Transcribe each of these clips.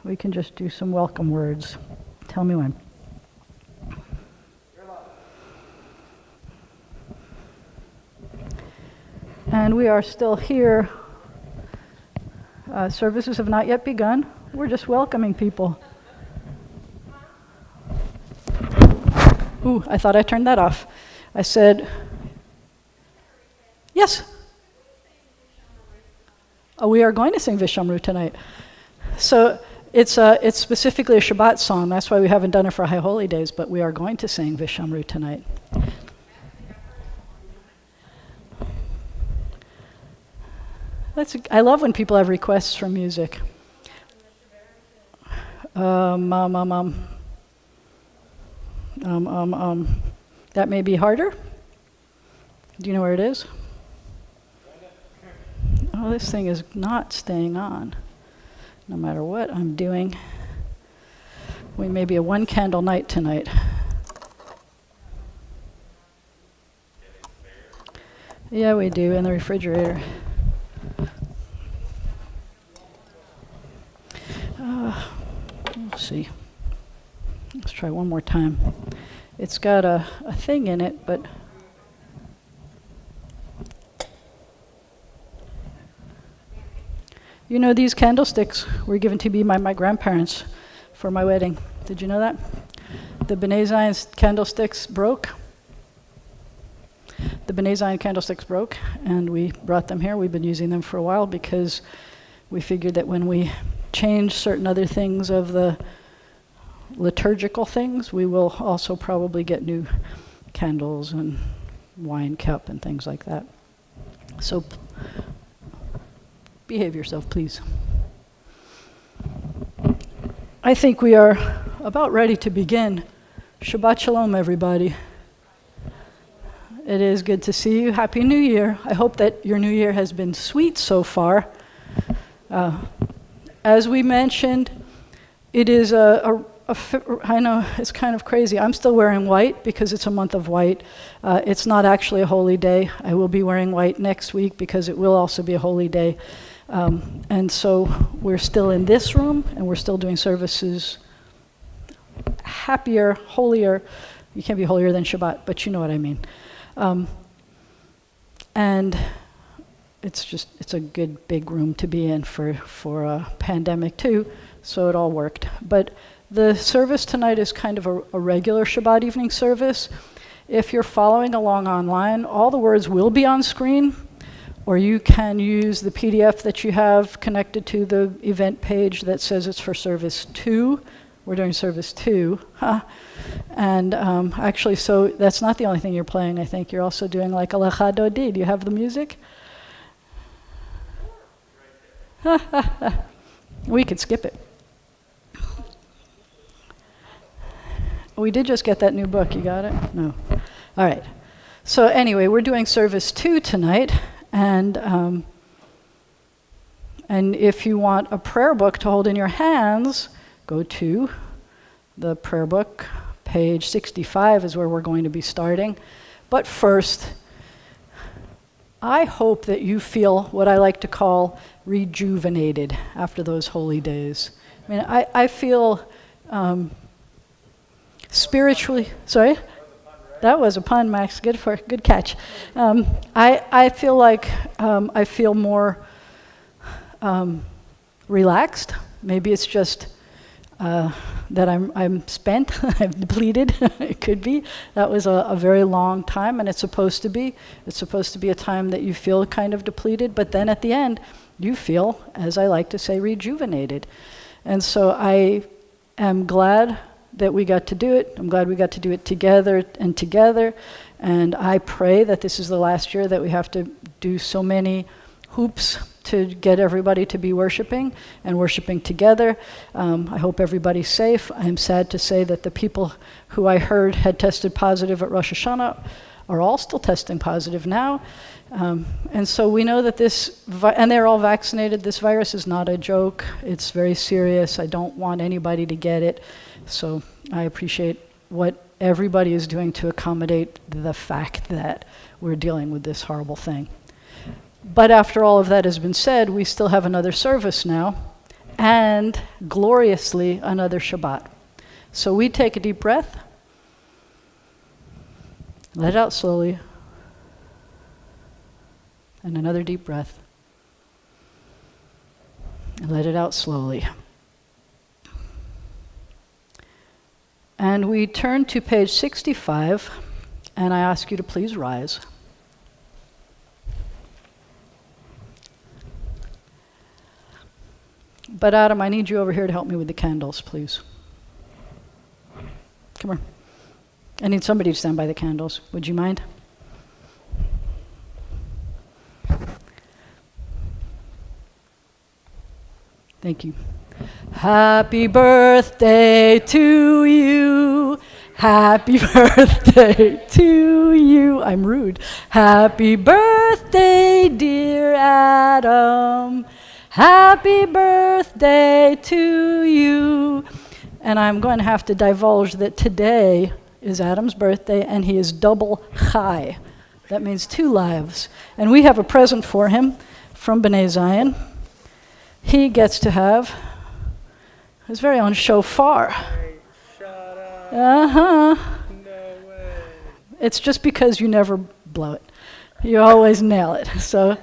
we can just do some welcome words. Tell me when. And we are still here. Services have not yet begun. We're just welcoming people. Ooh, I thought I turned that off. I said, yes. Oh, we are going to sing Vishamru tonight. So it's specifically a Shabbat song. That's why we haven't done it for High Holy Days, but we are going to sing Vishamru tonight. I love when people have requests for music. That may be harder. Do you know where it is? Oh, this thing is not staying on, no matter what I'm doing. We may be a one candle night tonight. Yeah, we do, in the refrigerator. Let's see. Let's try one more time. It's got a thing in it, but you know, these candlesticks were given to me by my grandparents for my wedding. Did you know that? The B'nai Zion's candlesticks broke. The B'nai Zion candlesticks broke, and we brought them here. We've been using them for a while because we figured that when we change certain other things of the liturgical things, we will also probably get new candles and wine cup and things like that. So behave yourself, please. I think we are about ready to begin. Shabbat Shalom, everybody. It is good to see you. Happy New Year. I hope that your New Year has been sweet so far. As we mentioned, it is I know it's kind of crazy. I'm still wearing white because it's a month of white. It's not actually a holy day. I will be wearing white next week because it will also be a holy day. And so we're still in this room and we're still doing services happier, holier. You can't be holier than Shabbat, but you know what I mean. And it's a good big room to be in for a pandemic too, so it all worked. But the service tonight is kind of a regular Shabbat evening service. If you're following along online, all the words will be on screen, or you can use the PDF that you have connected to the event page that says it's for service 2. We're doing service 2. And actually, so that's not the only thing you're playing. I think you're also doing like a Lecha Dodi. Do you have the music? We could skip it. We did just get that new book. You got it? No. All right. So anyway, we're doing service 2 tonight, and if you want a prayer book to hold in your hands, go to the prayer book. Page 65 is where we're going to be starting. But first, I hope that you feel what I like to call rejuvenated after those holy days. I mean, I feel spiritually, sorry? That was a pun, Max. Good catch. I feel like I feel more relaxed. Maybe it's just that I'm spent, I'm depleted. It could be. That was a very long time, and it's supposed to be. It's supposed to be a time that you feel kind of depleted, but then at the end, you feel, as I like to say, rejuvenated. And so I am glad that we got to do it. I'm glad we got to do it together. And I pray that this is the last year that we have to do so many hoops to get everybody to be worshiping and worshiping together. I hope everybody's safe. I'm sad to say that the people who I heard had tested positive at Rosh Hashanah are all still testing positive now. And so we know that and they're all vaccinated. This virus is not a joke. It's very serious. I don't want anybody to get it. So I appreciate what everybody is doing to accommodate the fact that we're dealing with this horrible thing. But after all of that has been said, we still have another service now. and gloriously another Shabbat. So we take a deep breath, let it out slowly, and another deep breath, and let it out slowly. And we turn to page 65, and I ask you to please rise. But Adam, I need you over here to help me with the candles, please. Come on. I need somebody to stand by the candles. Would you mind? Thank you. Happy birthday to you. Happy birthday to you. I'm rude. Happy birthday, dear Adam. Happy birthday to you. And I'm going to have to divulge that today is Adam's birthday, and he is double chai. That means 2 lives. And we have a present for him from B'nai Zion. He gets to have his very own shofar. Shut up. Uh-huh. No way. It's just because you never blow it. You always nail it. So,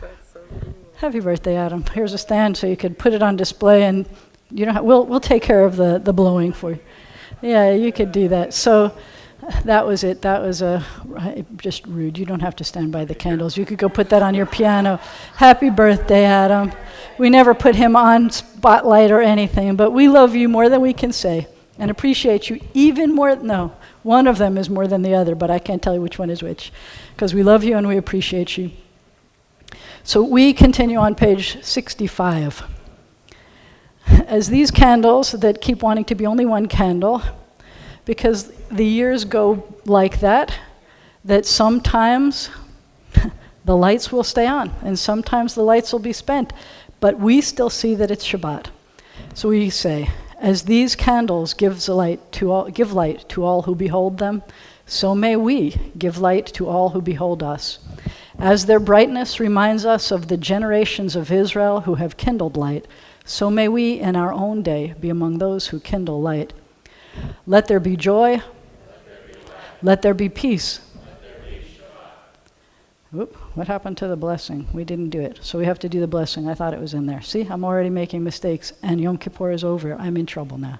That's so cool. happy birthday, Adam. Here's a stand so you could put it on display, and you don't have, we'll take care of the blowing for you. Yeah, you could do that. So that was it. That was just rude. You don't have to stand by the candles. You could go put that on your piano. Happy birthday, Adam. We never put him on spotlight or anything, but we love you more than we can say and appreciate you even more. No, one of them is more than the other, but I can't tell you which one is which, because we love you and we appreciate you. So we continue on page 65. As these candles that keep wanting to be only one candle, because the years go like that sometimes the lights will stay on, and sometimes the lights will be spent, but we still see that it's Shabbat. So we say, as these candles give light to all who behold them, so may we give light to all who behold us. As their brightness reminds us of the generations of Israel who have kindled light, so may we in our own day be among those who kindle light. Let there be joy. Let there be peace. Whoop, what happened to the blessing? We didn't do it. So we have to do the blessing. I thought it was in there. See, I'm already making mistakes, and Yom Kippur is over. I'm in trouble now.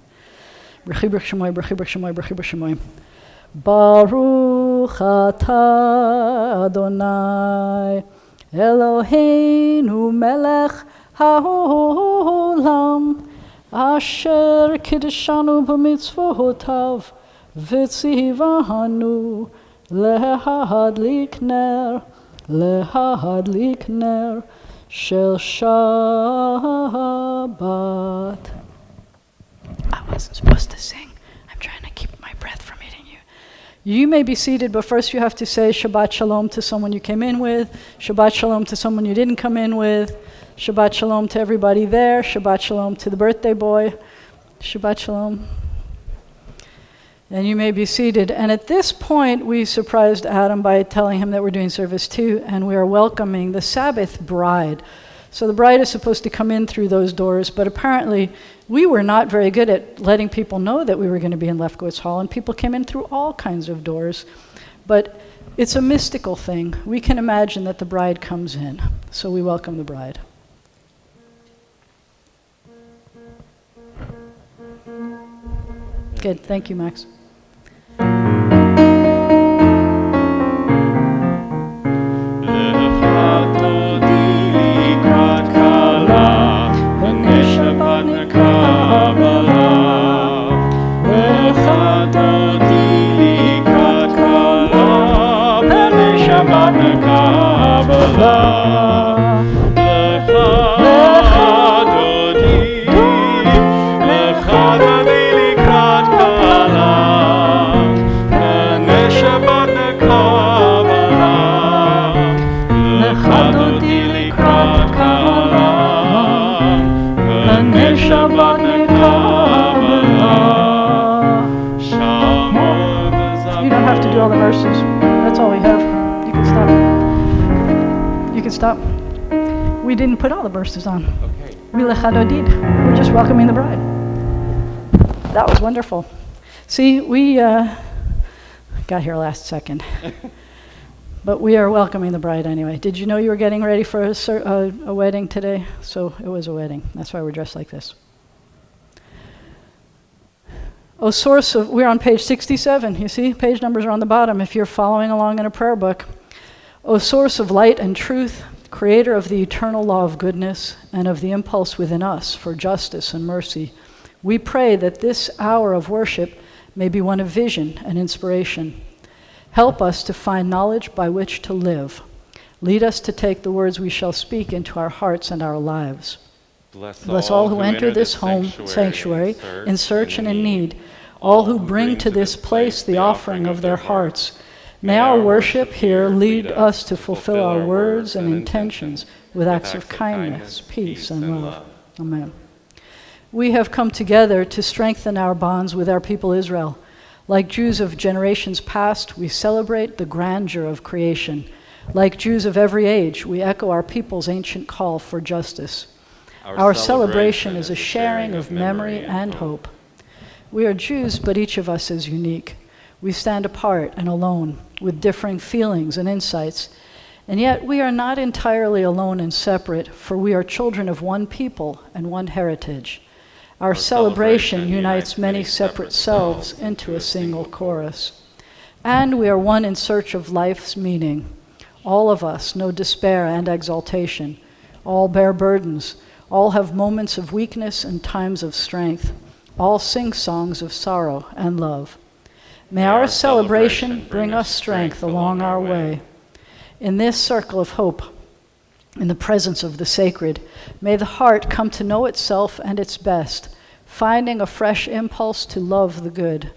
Baruch atah Adonai Eloheinu melech haolam asher kiddushanu b'mitzvotav v'tzivanu lehadlik ner shel Shabbat. I wasn't supposed to sing. I'm trying to keep my breath from hitting you. You may be seated, but first you have to say Shabbat Shalom to someone you came in with, Shabbat Shalom to someone you didn't come in with, Shabbat Shalom to everybody there, Shabbat Shalom to the birthday boy, Shabbat Shalom. And you may be seated. And at this point, we surprised Adam by telling him that we're doing service 2, and we are welcoming the Sabbath bride. So the bride is supposed to come in through those doors, but apparently we were not very good at letting people know that we were going to be in Lefkowitz Hall, and people came in through all kinds of doors. But it's a mystical thing. We can imagine that the bride comes in, so we welcome the bride. Good, thank you, Max. All the verses. That's all we have. You can stop. You can stop. We didn't put all the verses on. Okay. We're just welcoming the bride. That was wonderful. See, we got here last second. But we are welcoming the bride anyway. Did you know you were getting ready for a wedding today? So it was a wedding. That's why we're dressed like this. O source of, we're on page 67. You see, page numbers are on the bottom if you're following along in a prayer book. O source of light and truth, creator of the eternal law of goodness and of the impulse within us for justice and mercy, we pray that this hour of worship may be one of vision and inspiration. Help us to find knowledge by which to live. Lead us to take the words we shall speak into our hearts and our lives. Bless all who enter this home sanctuary in search and in need, all who bring to this place the offering of their hearts. May our worship here lead us to fulfill our words and intentions with acts of kindness, peace, and love. Amen. We have come together to strengthen our bonds with our people Israel. Like Jews of generations past, we celebrate the grandeur of creation. Like Jews of every age, we echo our people's ancient call for justice. Our celebration is a sharing of memory and hope. We are Jews, but each of us is unique. We stand apart and alone, with differing feelings and insights. And yet we are not entirely alone and separate, for we are children of one people and one heritage. Our celebration unites many separate selves into a single chorus. And we are one in search of life's meaning. All of us know despair and exaltation. All bear burdens. All have moments of weakness and times of strength. All sing songs of sorrow and love. May our celebration bring us strength along our way. In this circle of hope, in the presence of the sacred, may the heart come to know itself and its best, finding a fresh impulse to love the good.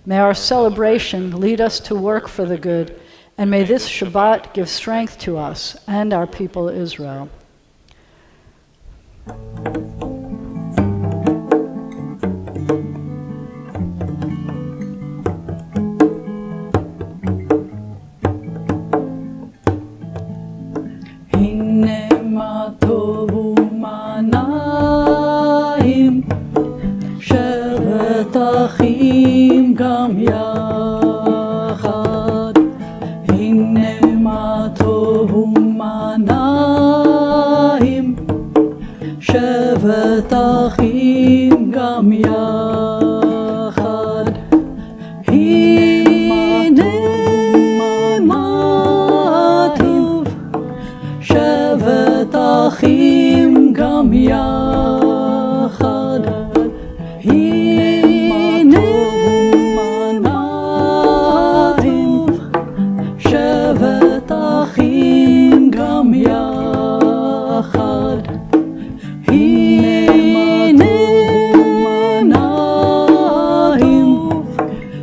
May our celebration lead us to work for the good, and may this Shabbat give strength to us and our people Israel. אחים גם יחד, הנה מה טוב ומה נעים, שבת אחים גם יחד, הנה מה טוב, שבת אחים גם יחד,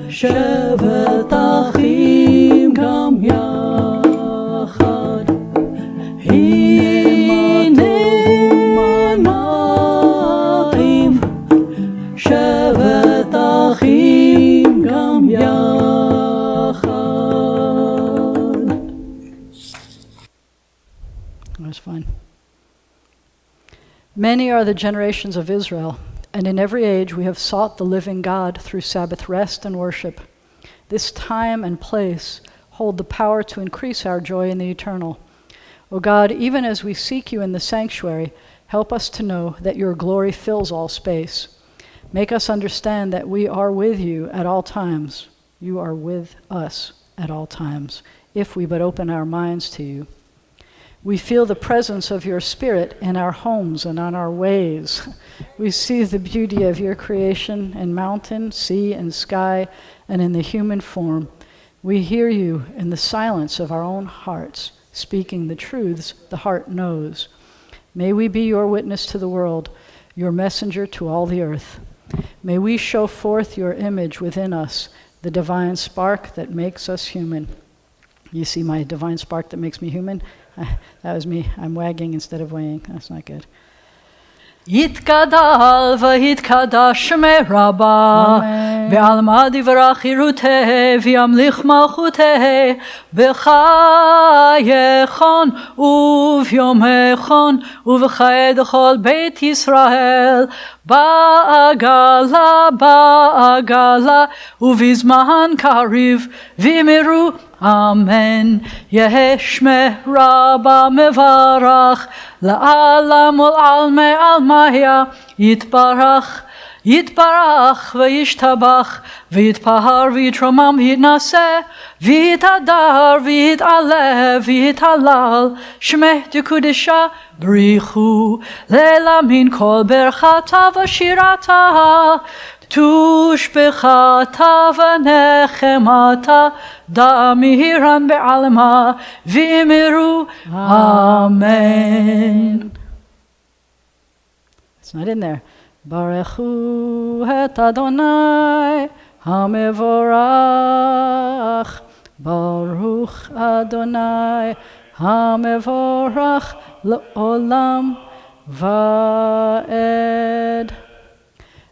שבת אחים גם יחד, הנה מנעים, שבת אחים גם יחד. That was fun. Many are the generations of Israel, and in every age we have sought the living God through Sabbath rest and worship. This time and place hold the power to increase our joy in the eternal. O God, even as we seek you in the sanctuary, help us to know that your glory fills all space. Make us understand that we are with you at all times. You are with us at all times, if we but open our minds to you. We feel the presence of your Spirit in our homes and on our ways. We see the beauty of your creation in mountain, sea, and sky, and in the human form. We hear you in the silence of our own hearts, speaking the truths the heart knows. May we be your witness to the world, your messenger to all the earth. May we show forth your image within us, the divine spark that makes us human. You see my divine spark that makes me human? That was me. I'm wagging instead of weighing. That's not good. יתגדל ויתקדש מרבה, ועלמא דברה חירותה וימליך מלכותה בחייכון וביומכון ובחיי כל בית ישראל בעגלה ובזמן קריב ואמרו אמן. יהא שמי רבה מברך לעלם ולעלמי עלמיה יתברך וישתבח ויתפאר ויתרומם ויתנשא ויתהדר ויתעלה ויתהלל שמי דקודשה בריחו ללמין כל ברכתה ושירתה תושבחתה ונחמתה דמירן בעלמה ואמרו אמן. It's not in there. ברכו את אדוני המבורך. ברוך אדוני המבורך לעולם ועד.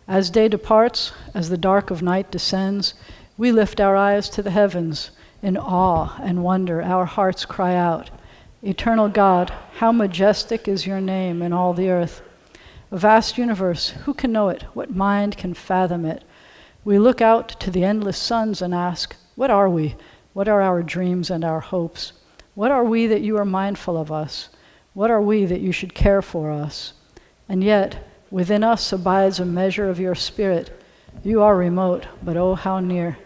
As day departs, as the dark of night descends, we lift our eyes to the heavens. In awe and wonder, our hearts cry out, Eternal God, how majestic is your name in all the earth. A vast universe, who can know it? What mind can fathom it? We look out to the endless suns and ask, what are we? What are our dreams and our hopes? What are we that you are mindful of us? What are we that you should care for us? And yet, within us abides a measure of your spirit. You are remote, but oh, how near.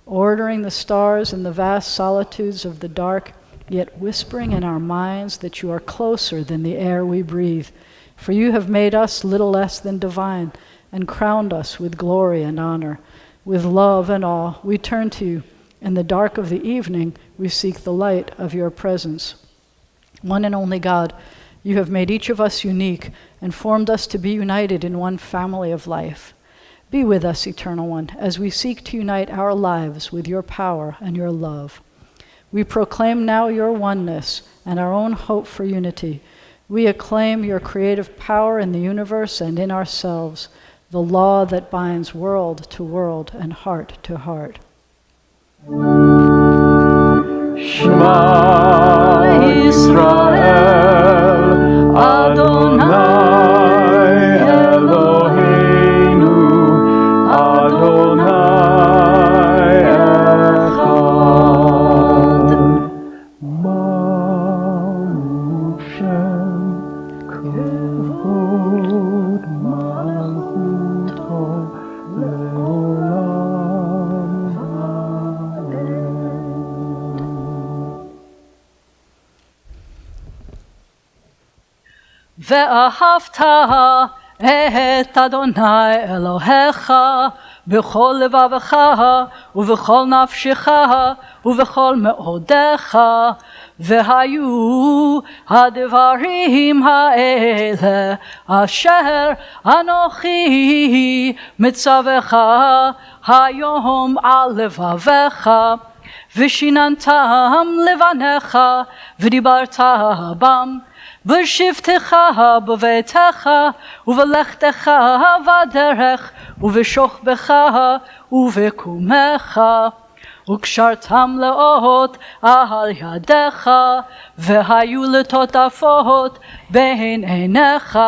Ordering the stars in the vast solitudes of the dark, yet whispering in our minds that you are closer than the air we breathe. For you have made us little less than divine, and crowned us with glory and honor. With love and awe, we turn to you. In the dark of the evening, we seek the light of your presence. One and only God, you have made each of us unique and formed us to be united in one family of life. Be with us, Eternal One, as we seek to unite our lives with your power and your love. We proclaim now your oneness and our own hope for unity. We acclaim your creative power in the universe and in ourselves, the law that binds world to world and heart to heart. Shema Yisrael Adonai Eloheinu Adonai Echad Baruch Shem Kevod Malchuto Leolam ואהבת את אדוני אלוהיך בכל לבבך ובכל נפשך ובכל מאודיך. והיו הדברים האלה אשר אנוכי מצווך היום על לבביך ושיננתם לבניך ודיברת בם בשבתך בביתך ובלכתך בדרך ובשוכבך ובקומך וקשרתם לאות על ידיך והיו לטוטפות בין עיניך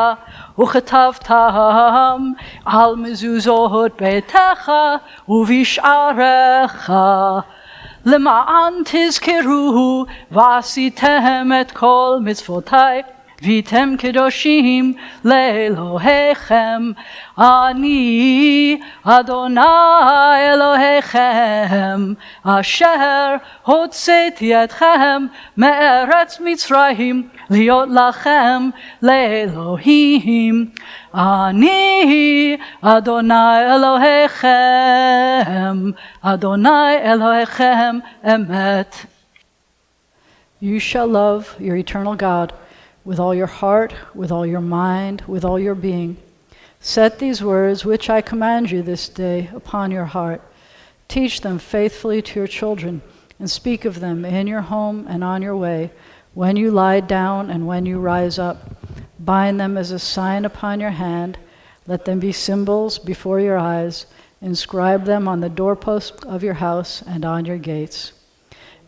וכתבתם על מזוזות ביתך ובשעריך למען תזכרו ועשיתם את כל מצוותיי והייתם קדושים לאלוהיכם. אני אדוני אלוהיכם אשר הוצאתי אתכם מארץ מצרים להיות לכם לאלוהים. אני אדוני אלוהיכם אדוני אלוהיכם אמת. You shall love your eternal God with all your heart, with all your mind, with all your being. Set these words which I command you this day upon your heart. Teach them faithfully to your children, and speak of them in your home and on your way, when you lie down and when you rise up. Bind them as a sign upon your hand. Let them be symbols before your eyes, Inscribe them on the doorposts of your house and on your gates.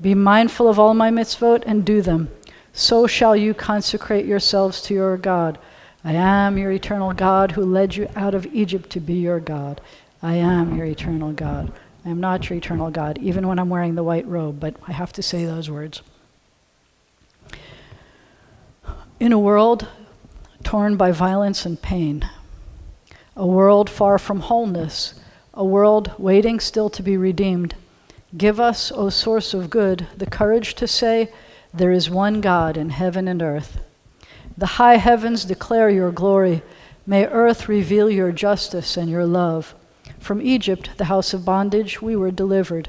Be mindful of all my mitzvot and do them. So shall you consecrate yourselves to your God. I am your eternal God who led you out of Egypt to be your God. I am your eternal God. I am not your eternal God, even when I'm wearing the white robe, but I have to say those words. In a world torn by violence and pain, a world far from wholeness, a world waiting still to be redeemed, give us, O source of good, the courage to say, there is one God in heaven and earth. The high heavens declare your glory. May earth reveal your justice and your love. From Egypt, the house of bondage, we were delivered.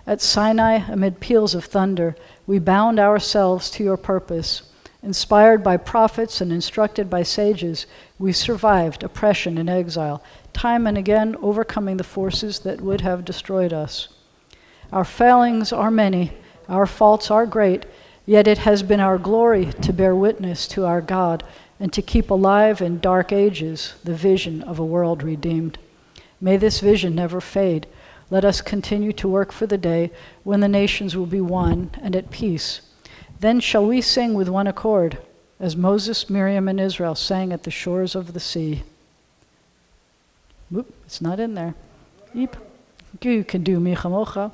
At Sinai, amid peals of thunder, we bound ourselves to your purpose. Inspired by prophets and instructed by sages, we survived oppression and exile, time and again overcoming the forces that would have destroyed us. Our failings are many, our faults are great, yet it has been our glory to bear witness to our God and to keep alive in dark ages the vision of a world redeemed. May this vision never fade. Let us continue to work for the day when the nations will be one and at peace. Then shall we sing with one accord, as Moses, Miriam, and Israel sang at the shores of the sea. Whoop, it's not in there. Eep. You can do mi chamocha.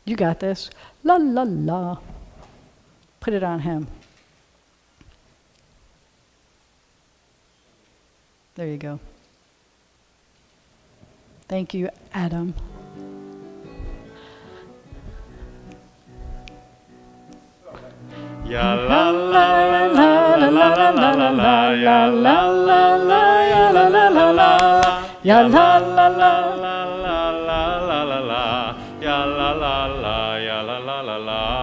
You got this. La la la. Put it on him. There you go. Thank you, Adam. Ya la la la la la la la la ya la la la ya la la la la ya la la la la la la la la la ya la la la ya la la la la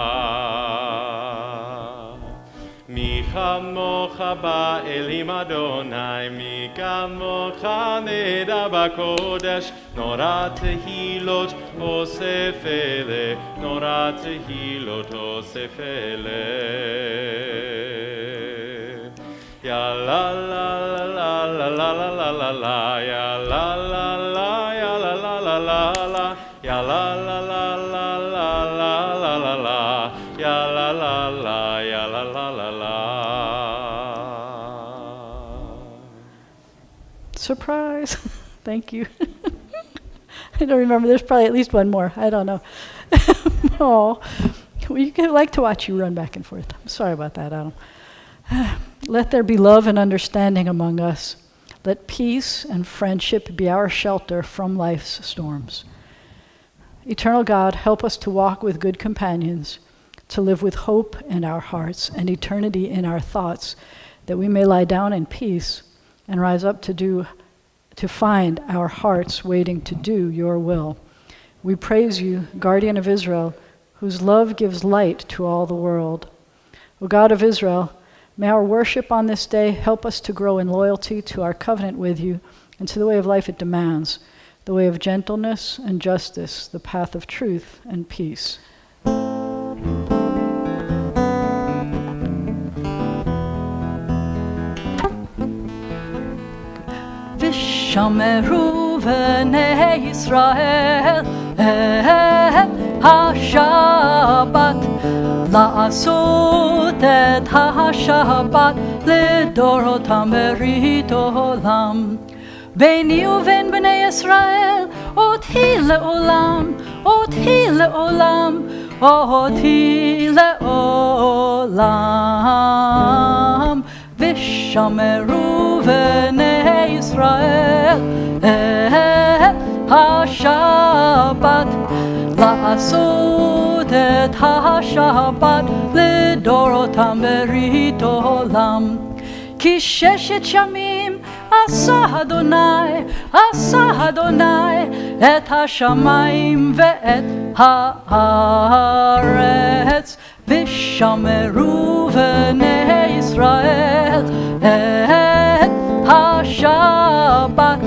Mi chamocha ba'elim Adonai mi kamocha neda b'kodesh Nora tehilot osefele Nora tehilot osefele Ya la la la la la la la la la Ya la la la ya la la la la la Ya la la la la la la la la la Ya la la la ya la la la la Surprise. Thank you. I don't remember. There's probably at least one more. I don't know. Oh, we could like to watch you run back and forth. I'm sorry about that, Adam. Let there be love and understanding among us. Let peace and friendship be our shelter from life's storms. Eternal God, help us to walk with good companions, to live with hope in our hearts and eternity in our thoughts, that we may lie down in peace and rise up to find our hearts waiting to do your will. We praise you, guardian of Israel, whose love gives light to all the world. O God of Israel, may our worship on this day help us to grow in loyalty to our covenant with you and to the way of life it demands, the way of gentleness and justice, the path of truth and peace. Vishameru b'nei Yisrael ha-Shabbat la'asot et ha-Shabbat לדורותם ברית עולם ביני ובין בני ישראל אותי לעולם אותי לעולם אותי לעולם ושמרו בני ישראל את השבת לעשות את השבת לדורותם ברית עולם כי ששת שמים עשה אדוני את השמיים ואת הארץ ושמרו בני ישראל את השבת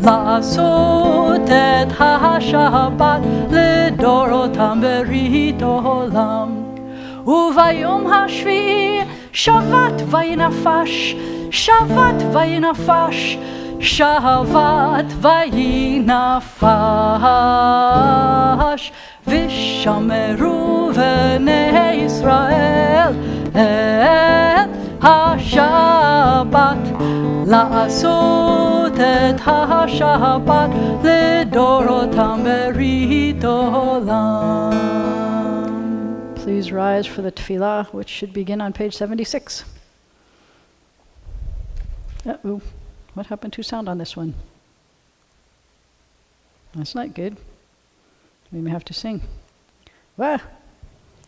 לעשות את השבת לדורותם ברית עולם וביום השביעי שבת וינפש Shabbat vayinafash Vishameru v'nei Yisrael et ha-Shabbat La'asot et ha-Shabbat Lidorotam berit olam. Please rise for the tefillah, which should begin on page 76. Uh-oh. What happened to sound on this one? That's not good. We may have to sing. Well,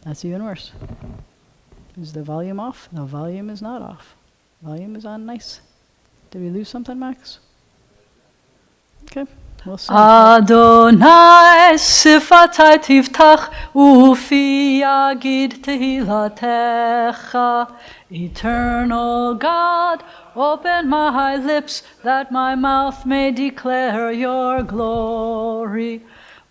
that's even worse. Is the volume off? The volume is not off. Volume is on nice. Did we lose something, Max? Okay, we'll sing. Adonai sifatai tiftach ufi yagid tehilatecha. Eternal God, open my lips that my mouth may declare your glory.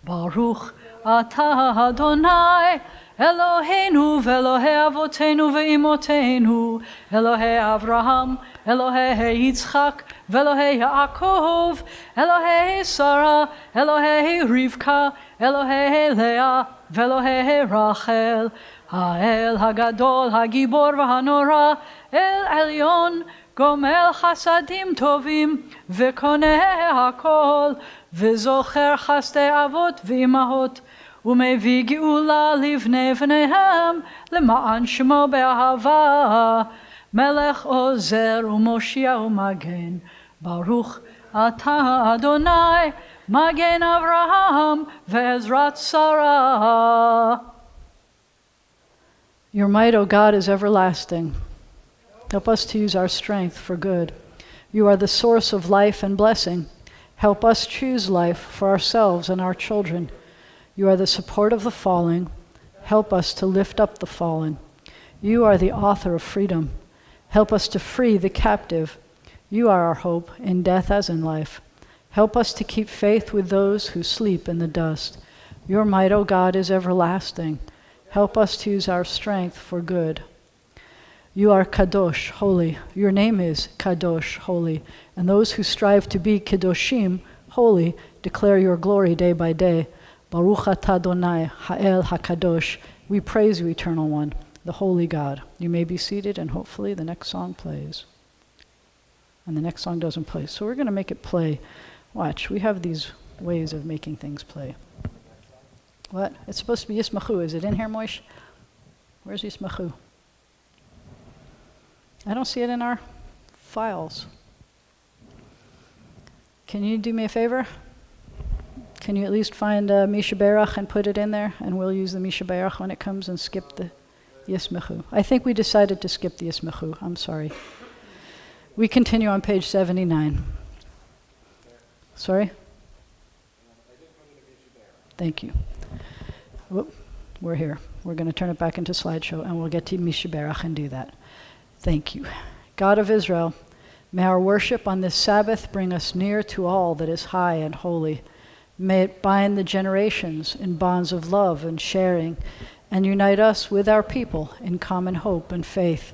Baruch atah Adonai, Eloheinu ve'Elohei avotenu ve'imotenu, Elohei Avraham, Elohei Yitzchak, ve'Elohei Yaakov, Elohei Sarah, Elohei Rivka, Elohei Leah, ve'Elohei Rachel, Ha'el Hagadol, Hagibor v'Hanora, El Elyon, Gomel Chasadim Tovim, Ve'koneh Hakol, Ve'zocher Chasdei Avot v'Imahot, Umevi Geula Livnei V'neihem, Lema'an Shemo Be'ahava, Melech Ozer U'Moshia U'Magen, Baruch Atah Adonai, Magen Avraham, Ve'ezrat Sarah. Your might, O God, is everlasting. Help us to use our strength for good. You are the source of life and blessing. Help us choose life for ourselves and our children. You are the support of the falling. Help us to lift up the fallen. You are the author of freedom. Help us to free the captive. You are our hope in death as in life. Help us to keep faith with those who sleep in the dust. Your might, O God, is everlasting. Help us to use our strength for good. You are Kadosh, holy. Your name is Kadosh, holy. And those who strive to be Kedoshim, holy, declare your glory day by day. Baruch atah Adonai, Ha'el HaKadosh. We praise you, Eternal One, the Holy God. You may be seated, and hopefully the next song plays. And the next song doesn't play. So we're going to make it play. Watch, we have these ways of making things play. What? It's supposed to be Yismachu. Is it in here, Moish? Where's Yismachu? I don't see it in our files. Can you do me a favor? Can you at least find Misha Berach and put it in there? And we'll use the Misha Berach when it comes and skip the Yismachu. I think we decided to skip the Yismachu. I'm sorry. We continue on page 79. Sorry? Thank you. Whoop, we're here. We're going to turn it back into slideshow, and we'll get to Misha Berach and do that. Thank you. God of Israel, may our worship on this Sabbath bring us near to all that is high and holy. May it bind the generations in bonds of love and sharing, and unite us with our people in common hope and faith.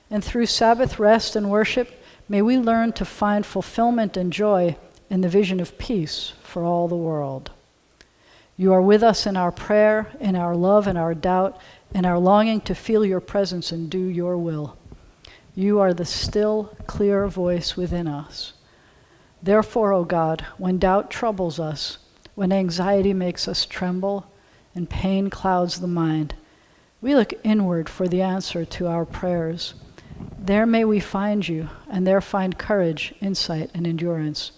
And through Sabbath rest and worship, may we learn to find fulfillment and joy in the vision of peace for all the world. You are with us in our prayer, in our love and our doubt, in our longing to feel your presence and do your will. You are the still, clear voice within us. Therefore, O God, when doubt troubles us, when anxiety makes us tremble, and pain clouds the mind, we look inward for the answer to our prayers. There may we find you, and there find courage, insight, and endurance.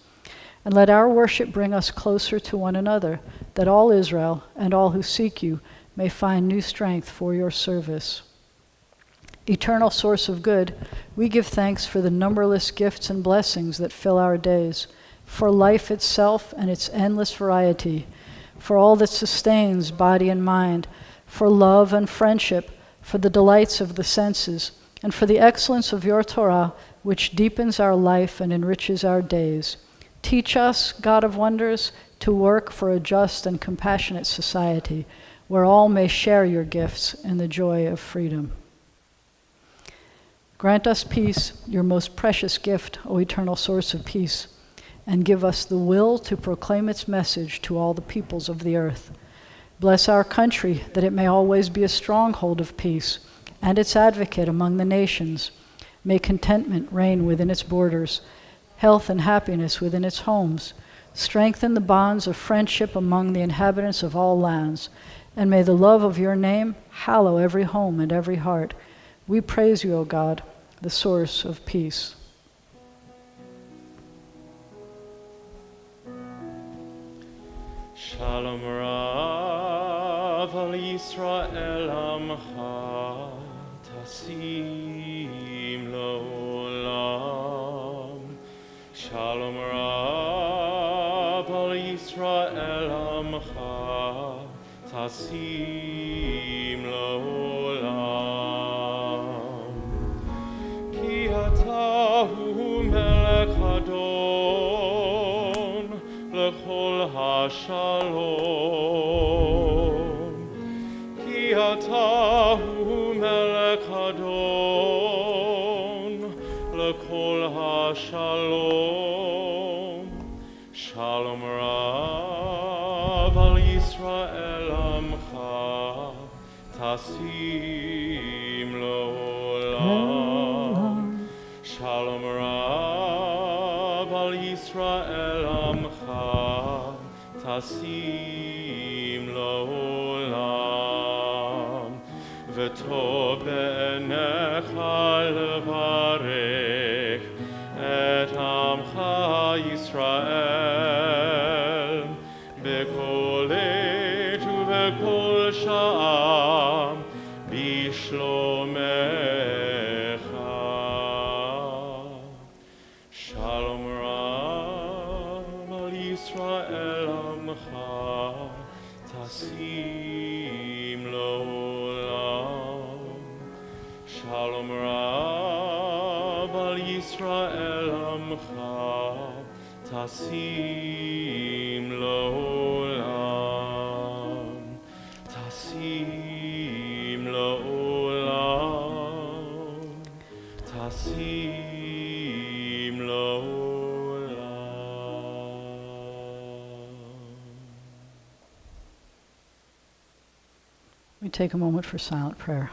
And let our worship bring us closer to one another, that all Israel and all who seek you may find new strength for your service. Eternal source of good, we give thanks for the numberless gifts and blessings that fill our days, for life itself and its endless variety, for all that sustains body and mind, for love and friendship, for the delights of the senses, and for the excellence of your Torah, which deepens our life and enriches our days. Teach us, God of wonders, to work for a just and compassionate society, where all may share your gifts in the joy of freedom. Grant us peace, your most precious gift, O eternal source of peace. and give us the will to proclaim its message to all the peoples of the earth. Bless our country, that it may always be a stronghold of peace and its advocate among the nations. May contentment reign within its borders, health and happiness within its homes. Strengthen the bonds of friendship among the inhabitants of all lands, and may the love of your name hallow every home and every heart. We praise you, O God, the source of peace. Shalom Rav al Yisrael Amcha Tasim L'olam. Shalom Rav al Yisrael Amcha Tasim L'olam. Ki ata hu melech Adon L'chol HaShalom. Ki ata hu melech Adon L'chol HaShalom. Shalom Rav al Yisrael Amcha Tasim L'olam. Shalom Rav al Yisrael Amcha Tasim L'olam. V'tov b'enecha levarech et Amcha Yisrael b'kol עת ובכל שעה בשלומך. Shalom Rav al Yisrael Amcha Tasim L'olam. Shalom Rav al Yisrael Amcha Tasim L'olam. Tasim L'olam. Tasim L'olam. We take a moment for silent prayer.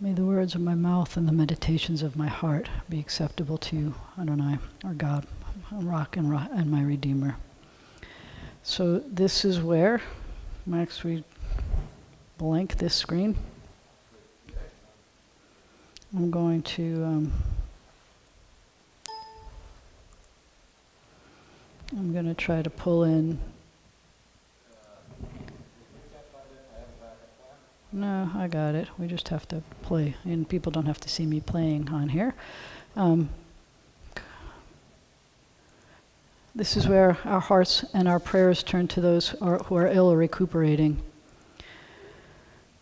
May the words of my mouth and the meditations of my heart be acceptable to you, Adonai, our God, our rock and my Redeemer. So this is where, Max, we blank this screen. I'm going to try to pull in. No, I got it. We just have to play, and people don't have to see me playing on here. This is where our hearts and our prayers turn to those who are ill or recuperating,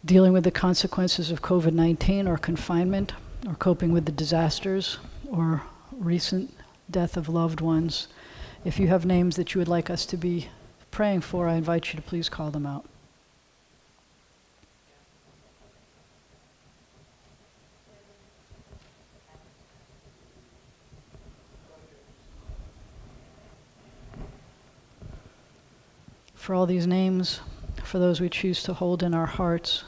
dealing with the consequences of COVID-19 or confinement, or coping with the disasters or recent death of loved ones. If you have names that you would like us to be praying for, I invite you to please call them out. For all these names, for those we choose to hold in our hearts.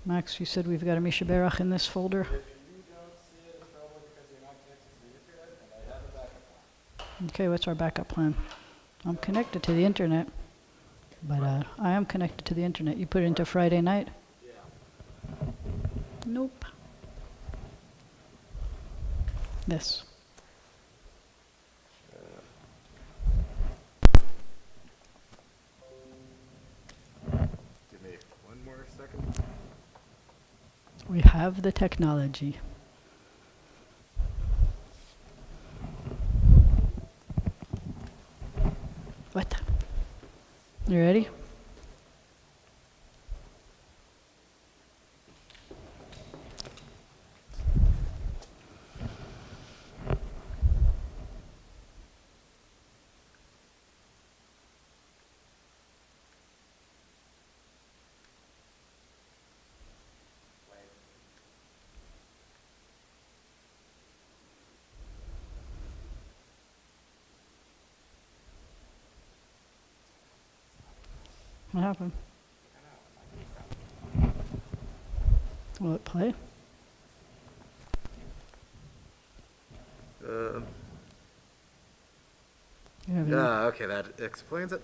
Max, you said we've got a Misha Berach in this folder? If you don't see it, it's probably because you're not connected to the internet, and I have a backup plan. Okay, what's our backup plan? I'm connected to the internet, but I am connected to the internet. You put it into Friday night? Yeah. Nope. This. Give me one more second. We have the technology. What? You ready? What happened? Will it play? You have any- Okay, that explains it.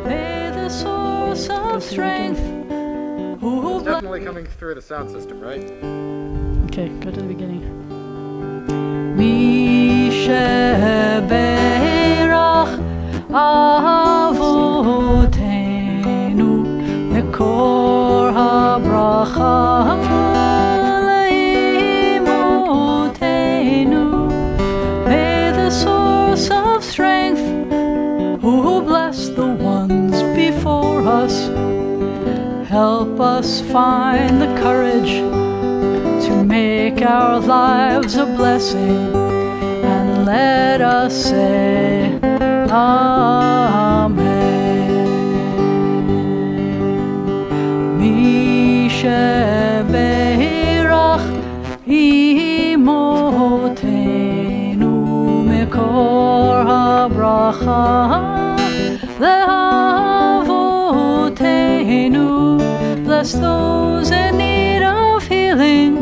May the source of strength, who It's definitely coming through the sound system, right? Okay, go to the beginning. Mi sheberach avotenu mekor habracha leimotenu. May the source of strength, who bless the ones before us, help us find the courage to make our lives a blessing, and let us say Amen. Mi sheberach imotenu mekor habracha lehavotenu. Bless those in need of healing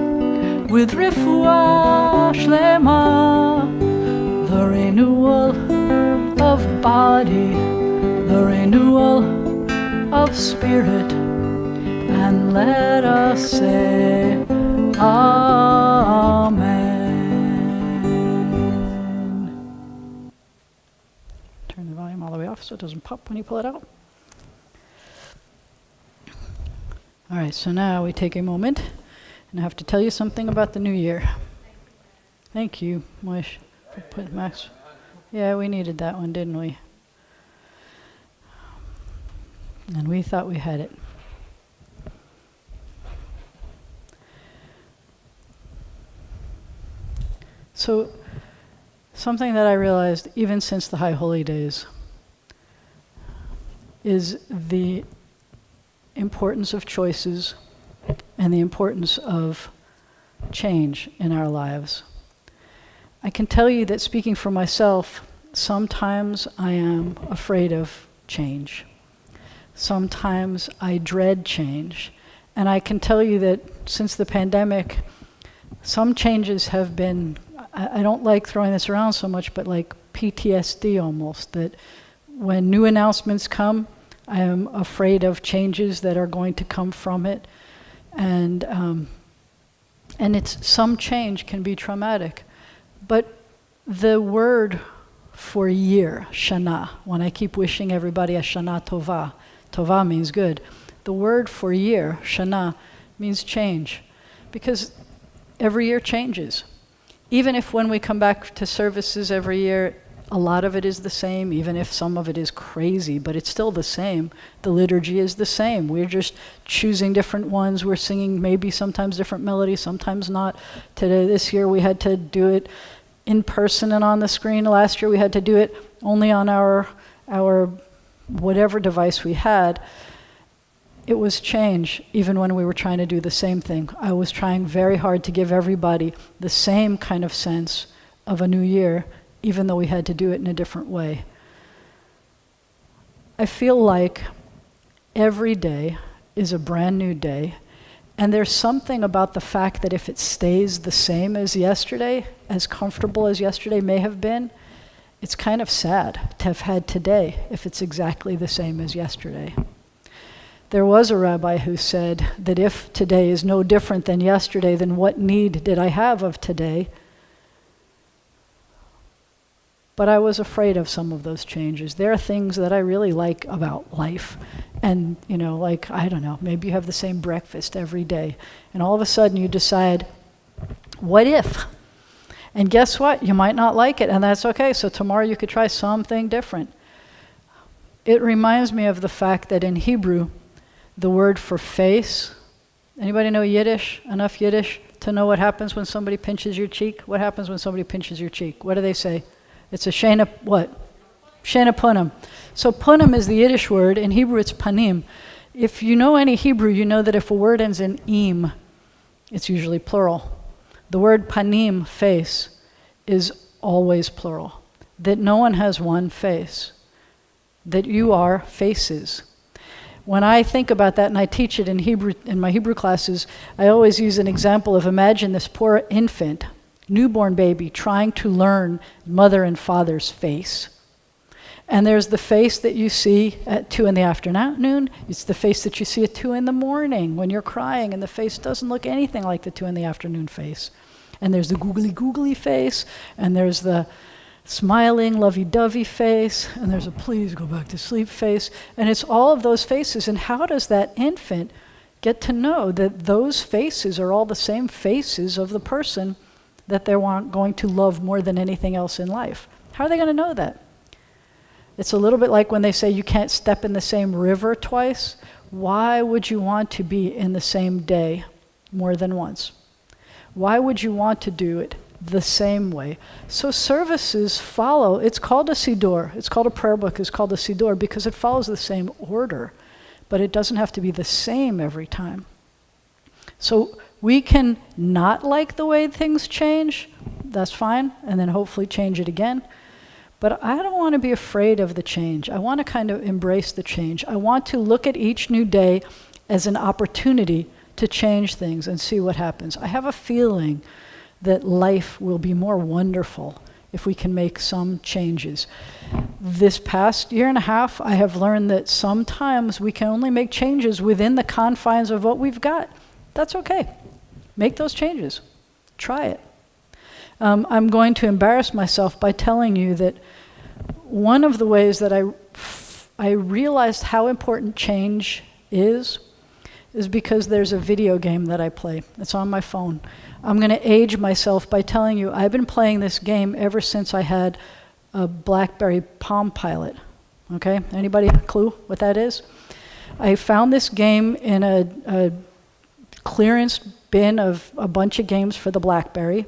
with refuah shlema, the renewal of body, the renewal of spirit, and let us say Amen. Turn the volume all the way off so it doesn't pop when you pull it out. All right, so now we take a moment, and I have to tell you something about the new year. Thank you, Moish, for putting Max. Yeah, we needed that one, didn't we? And we thought we had it. So, something that I realized even since the High Holy Days is the importance of choices and the importance of change in our lives. I can tell you that, speaking for myself, sometimes I am afraid of change. Sometimes I dread change. And I can tell you that since the pandemic, some changes have been, I don't like throwing this around so much, but like PTSD almost, that when new announcements come, I am afraid of changes that are going to come from it. And it's, some change can be traumatic. But the word for year, Shana, when I keep wishing everybody a Shana Tova, Tova means good. The word for year, Shana, means change. Because every year changes. Even if when we come back to services every year, a lot of it is the same, even if some of it is crazy, but it's still the same. The liturgy is the same. We're just choosing different ones. We're singing maybe sometimes different melodies, sometimes not. This year we had to do it in person and on the screen. Last year we had to do it only on our whatever device we had. It was change, even when we were trying to do the same thing. I was trying very hard to give everybody the same kind of sense of a new year, even though we had to do it in a different way. I feel like every day is a brand new day, and there's something about the fact that if it stays the same as yesterday, as comfortable as yesterday may have been, it's kind of sad to have had today if it's exactly the same as yesterday. There was a rabbi who said that if today is no different than yesterday, then what need did I have of today? But I was afraid of some of those changes. There are things that I really like about life. And, like, I don't know, maybe you have the same breakfast every day. And all of a sudden you decide, what if? And guess what? You might not like it, and that's okay. So tomorrow you could try something different. It reminds me of the fact that in Hebrew, the word for face, anybody know Yiddish? Enough Yiddish to know what happens when somebody pinches your cheek? What happens when somebody pinches your cheek? What do they say? It's a shena, what? Shena punim. So punim is the Yiddish word. In Hebrew, it's panim. If you know any Hebrew, you know that if a word ends in im, it's usually plural. The word panim, face, is always plural. That no one has one face. That you are faces. When I think about that and I teach it in Hebrew, in my Hebrew classes, I always use an example of imagine this poor infant, newborn baby, trying to learn mother and father's face. And there's the face that you see at 2 in the afternoon. It's the face that you see at 2 in the morning when you're crying, and the face doesn't look anything like the 2 in the afternoon face. And there's the googly face, and there's the smiling, lovey-dovey face, and there's a please go back to sleep face. And it's all of those faces. And how does that infant get to know that those faces are all the same faces of the person that they're going to love more than anything else in life? How are they going to know that? It's a little bit like when they say you can't step in the same river twice. Why would you want to be in the same day more than once? Why would you want to do it the same way? So services follow. It's called a siddur. It's called a prayer book. It's called a siddur because it follows the same order, but it doesn't have to be the same every time. So we can not like the way things change. That's fine, and then hopefully change it again. But I don't want to be afraid of the change. I want to kind of embrace the change. I want to look at each new day as an opportunity to change things and see what happens. I have a feeling that life will be more wonderful if we can make some changes. This past year and a half, I have learned that sometimes we can only make changes within the confines of what we've got. That's okay. Make those changes. Try it. I'm going to embarrass myself by telling you that one of the ways that I realized how important change is because there's a video game that I play. It's on my phone. I'm going to age myself by telling you I've been playing this game ever since I had a BlackBerry Palm Pilot. Okay? Anybody have a clue what that is? I found this game in a clearance bin of a bunch of games for the BlackBerry,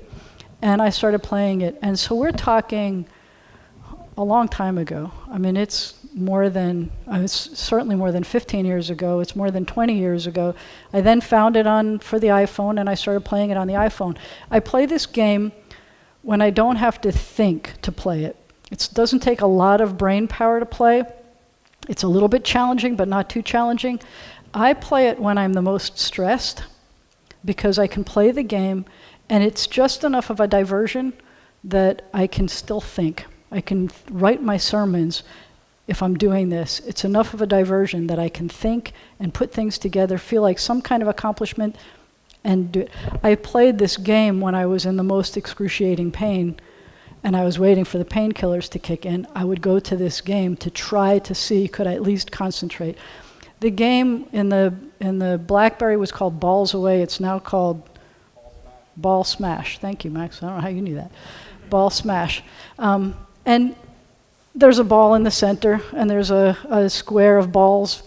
and I started playing it. And so we're talking a long time ago. I mean, it's certainly more than 15 years ago. It's more than 20 years ago. I then found it for the iPhone, and I started playing it on the iPhone. I play this game when I don't have to think to play it. It doesn't take a lot of brain power to play. It's a little bit challenging, but not too challenging. I play it when I'm the most stressed because I can play the game, and it's just enough of a diversion that I can still think. I can write my sermons if I'm doing this. It's enough of a diversion that I can think and put things together, feel like some kind of accomplishment, and do it. I played this game when I was in the most excruciating pain, and I was waiting for the painkillers to kick in. I would go to this game to try to see, could I at least concentrate. The game in the BlackBerry was called Balls Away. It's now called Ball Smash. Thank you, Max. I don't know how you knew that. Ball Smash. And there's a ball in the center, and there's a square of balls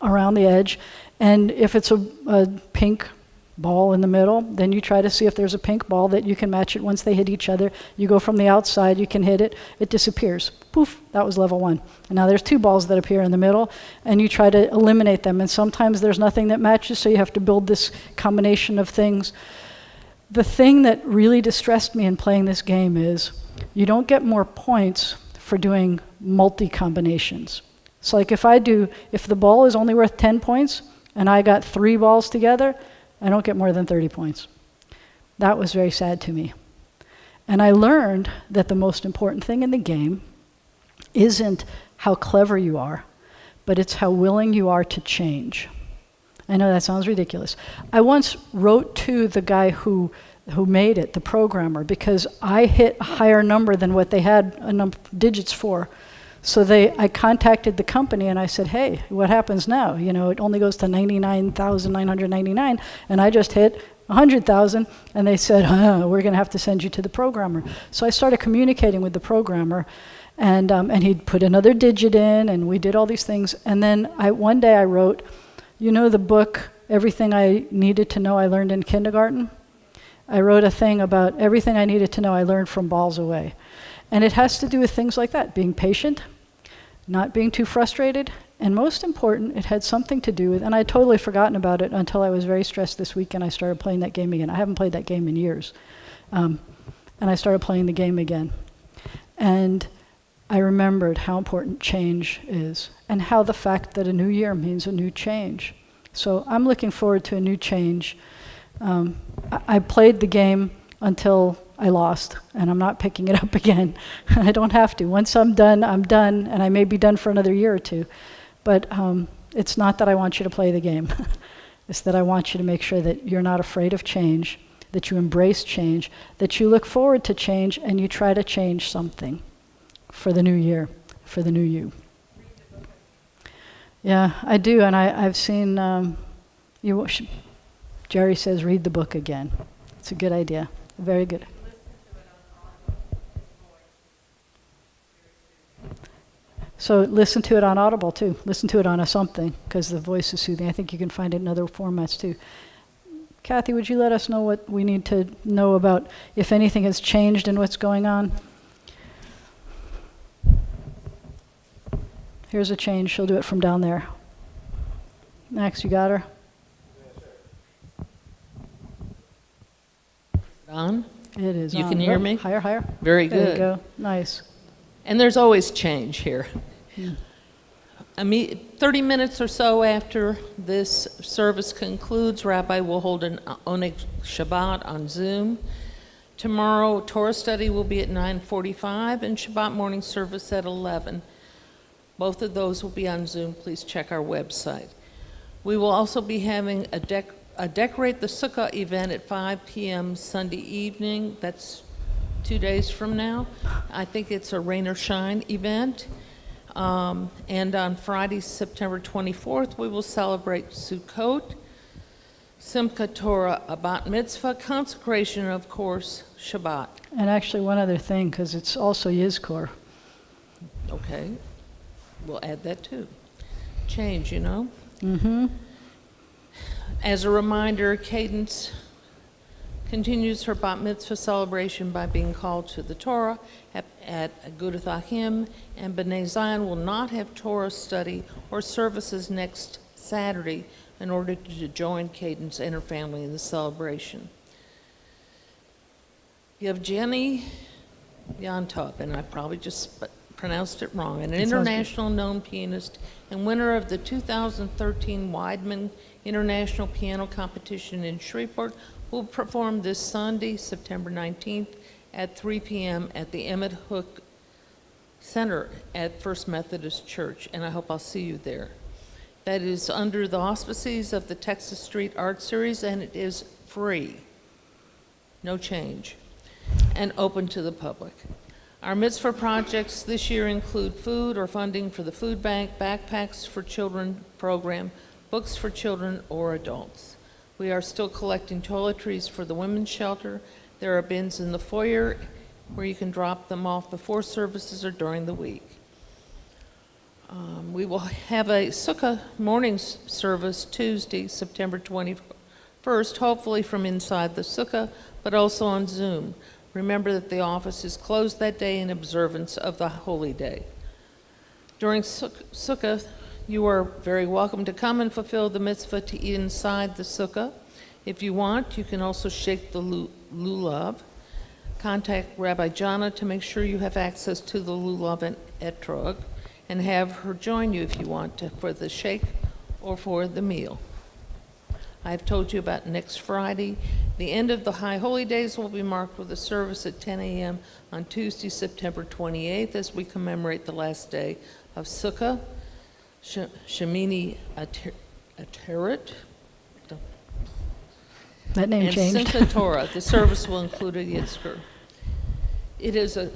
around the edge. And if it's a pink ball in the middle, then you try to see if there's a pink ball that you can match it once they hit each other. You go from the outside, you can hit it, it disappears. Poof, that was level 1. And now there's 2 balls that appear in the middle, and you try to eliminate them. And sometimes there's nothing that matches, so you have to build this combination of things. The thing that really distressed me in playing this game is you don't get more points for doing multi-combinations. So like if the ball is only worth 10 points, and I got 3 balls together, I don't get more than 30 points. That was very sad to me. And I learned that the most important thing in the game isn't how clever you are, but it's how willing you are to change. I know that sounds ridiculous. I once wrote to the guy who made it, the programmer, because I hit a higher number than what they had enough digits for. So I contacted the company and I said, hey, what happens now? You know, it only goes to 99,999, and I just hit 100,000, and they said, we're going to have to send you to the programmer. So I started communicating with the programmer, and he'd put another digit in, and we did all these things. And then one day I wrote, you know the book, Everything I Needed to Know I Learned in Kindergarten? I wrote a thing about everything I needed to know I learned from balls away. And it has to do with things like that, being patient, not being too frustrated, and most important, it had something to do with, and I'd totally forgotten about it until I was very stressed this week and I started playing that game again. I haven't played that game in years. And I started playing the game again. And I remembered how important change is, and how the fact that a new year means a new change. So I'm looking forward to a new change. I played the game until I lost, and I'm not picking it up again. I don't have to. Once I'm done, and I may be done for another year or two. But it's not that I want you to play the game. It's that I want you to make sure that you're not afraid of change, that you embrace change, that you look forward to change, and you try to change something for the new year, for the new you. Yeah, I do, and I've seen, Jerry says read the book again. It's a good idea, very good. So listen to it on Audible too. Listen to it on a something, because the voice is soothing. I think you can find it in other formats too. Kathy, would you let us know what we need to know about if anything has changed in what's going on? Here's a change. She'll do it from down there. Max, you got her? On? It is You on. can hear Oh, me? Higher, higher. Very There good. you go. Nice. And there's always change here. 30 minutes or so after this service concludes, Rabbi will hold an Oneg Shabbat on Zoom. Tomorrow, Torah study will be at 9:45 and Shabbat morning service at 11. Both of those will be on Zoom. Please check our website. We will also be having a Decorate the Sukkah event at 5 p.m. Sunday evening. That's 2 days from now. I think it's a rain or shine event. And on Friday, September 24th, we will celebrate Sukkot, Simchat Torah, a bat mitzvah, consecration, of course, Shabbat. And actually one other thing, because it's also Yizkor. Okay, we'll add that too. Change, you know? Mm-hmm. As a reminder, Cadence continues her bat mitzvah celebration by being called to the Torah at Agudath Achim, and B'nai Zion will not have Torah study or services next Saturday in order to join Cadence and her family in the celebration. Yevgeny Yantov, and I probably just pronounced it wrong, an international known pianist and winner of the 2013 Weidman International Piano Competition in Shreveport, will perform this Sunday, September 19th at 3 p.m. at the Emmett Hook Center at First Methodist Church, and I hope I'll see you there. That is under the auspices of the Texas Street Art Series, and it is free, no change, and open to the public. Our mitzvah projects this year include food or funding for the food bank, backpacks for children program, books for children or adults. We are still collecting toiletries for the women's shelter. There are bins in the foyer where you can drop them off before services or during the week. We will have a Sukkah morning service Tuesday, September 21st, hopefully from inside the Sukkah, but also on Zoom. Remember that the office is closed that day in observance of the holy day. During Sukkah, you are very welcome to come and fulfill the mitzvah to eat inside the sukkah. If you want, you can also shake the lulav. Contact Rabbi Jana to make sure you have access to the lulav and etrog, and have her join you if you want to for the shake or for the meal. I've told you about next Friday. The end of the High Holy Days will be marked with a service at 10 a.m. on Tuesday, September 28th, as we commemorate the last day of Sukkah. Shemini Ateret, That name and changed. Simchat Torah. The service will include a Yitzchak. It is a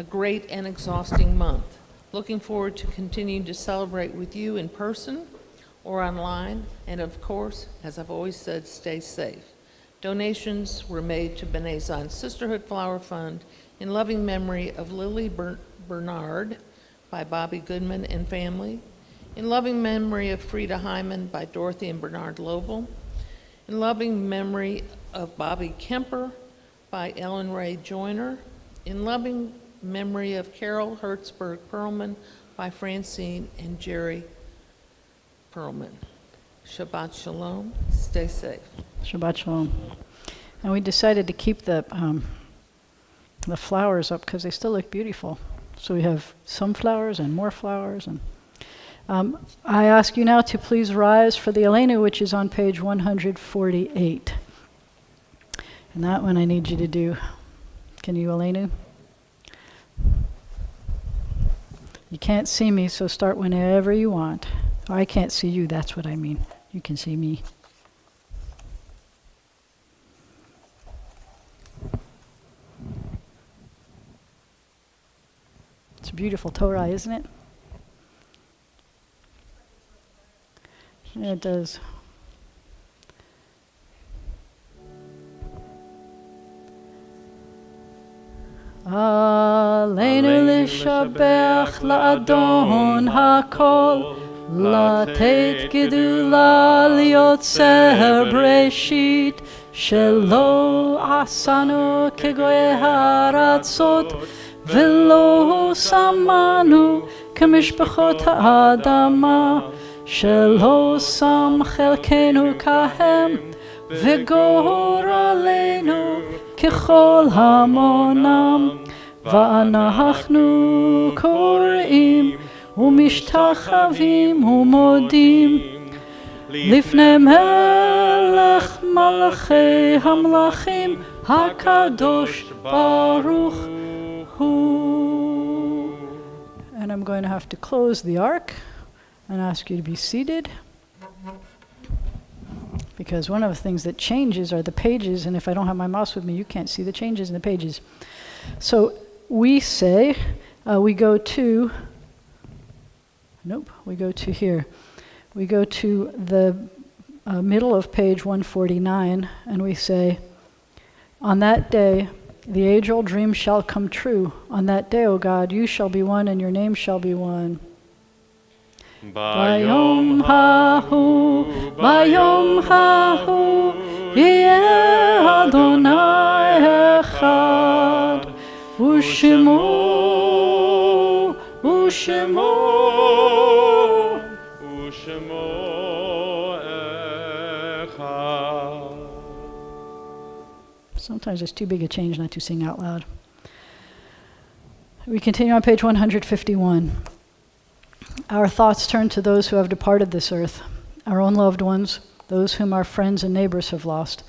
great and exhausting month. Looking forward to continuing to celebrate with you in person or online, and of course, as I've always said, stay safe. Donations were made to B'nai Zion Sisterhood Flower Fund in loving memory of Lily Bernard by Bobby Goodman and family, in loving memory of Frida Hyman by Dorothy and Bernard Lobel, in loving memory of Bobby Kemper by Ellen Ray Joyner, in loving memory of Carol Hertzberg Perlman by Francine and Jerry Perlman. Shabbat Shalom. Stay safe. Shabbat Shalom. And we decided to keep the flowers up because they still look beautiful. So we have some flowers and more flowers. And I ask you now to please rise for the Elenu, which is on page 148. And that one I need you to do. Can you, Elenu? You can't see me, so start whenever you want. I can't see you, that's what I mean. You can see me. It's a beautiful Torah, isn't it? Yeah, it does. Aleinu l'shabech la'adon hakol, לתת גדולה ליוצר בראשית, שלא עשנו כגויי הארצות, ולא שמנו כמשפחות האדמה, שלא שם חלקנו כהם, וגורלנו ככל המונם, ואנחנו קוראים ומשתחווים ומודים לפני מלך מלכי המלכים הקדוש ברוך הוא. And I'm going to have to close the ark and ask you to be seated, because one of the things that changes are the pages, and if I don't have my mouse with me, you can't see the changes in the pages. So we say, we go to here. We go to the middle of page 149, and we say, on that day, the age-old dream shall come true. On that day, O God, you shall be one, and your name shall be one. Bayom hahu, yeh Adonai echad, u'shemo, Sometimes it's too big a change not to sing out loud. We continue on page 151. Our thoughts turn to those who have departed this earth, our own loved ones, those whom our friends and neighbors have lost,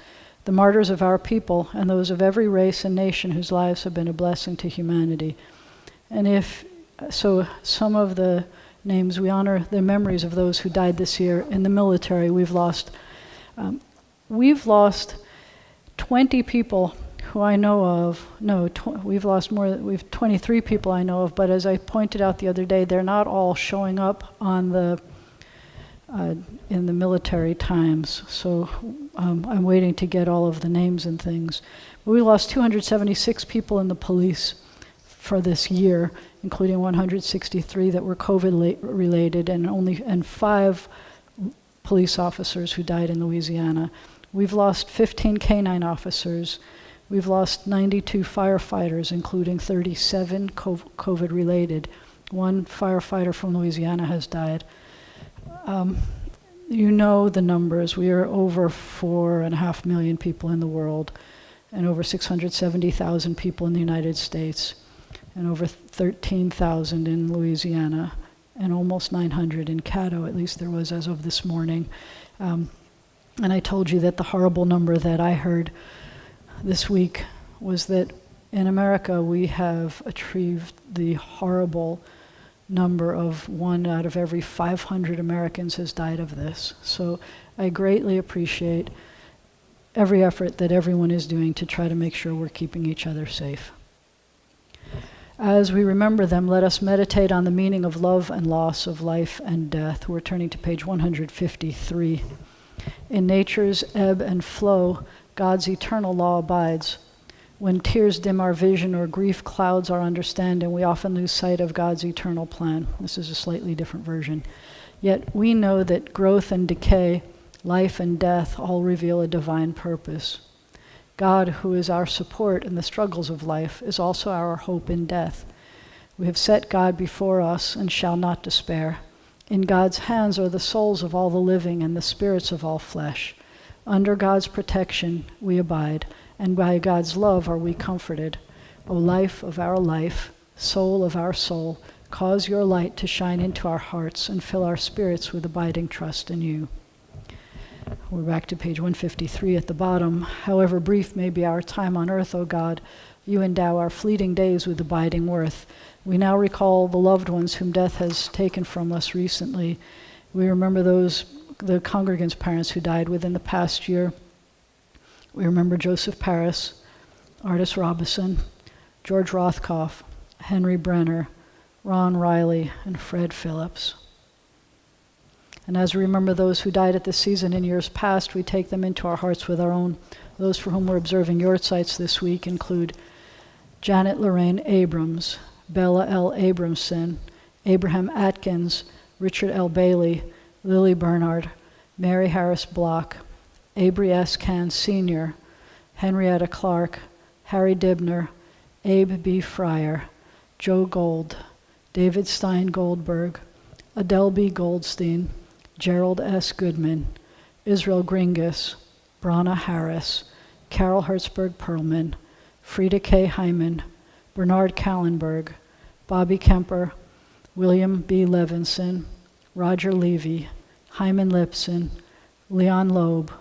the martyrs of our people, and those of every race and nation whose lives have been a blessing to humanity. And so some of the names, we honor the memories of those who died this year in the military. We've lost 20 people who I know of. We've lost we've 23 people I know of, but as I pointed out the other day, they're not all showing up on in the military times. So I'm waiting to get all of the names and things. We lost 276 people in the police for this year, including 163 that were COVID related, and 5 police officers who died in Louisiana. We've lost 15 canine officers. We've lost 92 firefighters, including 37 COVID related. 1 firefighter from Louisiana has died. You know the numbers. We are over 4.5 million people in the world, and over 670,000 people in the United States, and over 13,000 in Louisiana, and almost 900 in Caddo, at least there was as of this morning. And I told you that the horrible number that I heard this week was that in America we have achieved the horrible number of 1 out of every 500 Americans has died of this. So I greatly appreciate every effort that everyone is doing to try to make sure we're keeping each other safe. As we remember them, let us meditate on the meaning of love and loss, of life and death. We're turning to page 153. In nature's ebb and flow, God's eternal law abides. When tears dim our vision or grief clouds our understanding, we often lose sight of God's eternal plan. This is a slightly different version. Yet we know that growth and decay, life and death all reveal a divine purpose. God, who is our support in the struggles of life, is also our hope in death. We have set God before us and shall not despair. In God's hands are the souls of all the living and the spirits of all flesh. Under God's protection we abide, and by God's love are we comforted. O life of our life, soul of our soul, cause your light to shine into our hearts and fill our spirits with abiding trust in you. We're back to page 153 at the bottom. However brief may be our time on earth, O God, you endow our fleeting days with abiding worth. We now recall the loved ones whom death has taken from us recently. We remember the congregants' parents who died within the past year. We remember Joseph Paris, Artis Robison, George Rothkopf, Henry Brenner, Ron Riley, and Fred Phillips. And as we remember those who died at this season in years past, we take them into our hearts with our own. Those for whom we're observing yortzites this week include Janet Lorraine Abrams, Bella L. Abramson, Abraham Atkins, Richard L. Bailey, Lily Bernard, Mary Harris Block, Abri S. Can Sr., Henrietta Clark, Harry Dibner, Abe B. Fryer, Joe Gold, David Stein Goldberg, Adele B. Goldstein, Gerald S. Goodman, Israel Gringus, Brana Harris, Carol Hertzberg Perlman, Frida K. Hyman, Bernard Kallenberg, Bobby Kemper, William B. Levinson, Roger Levy, Hyman Lipson, Leon Loeb,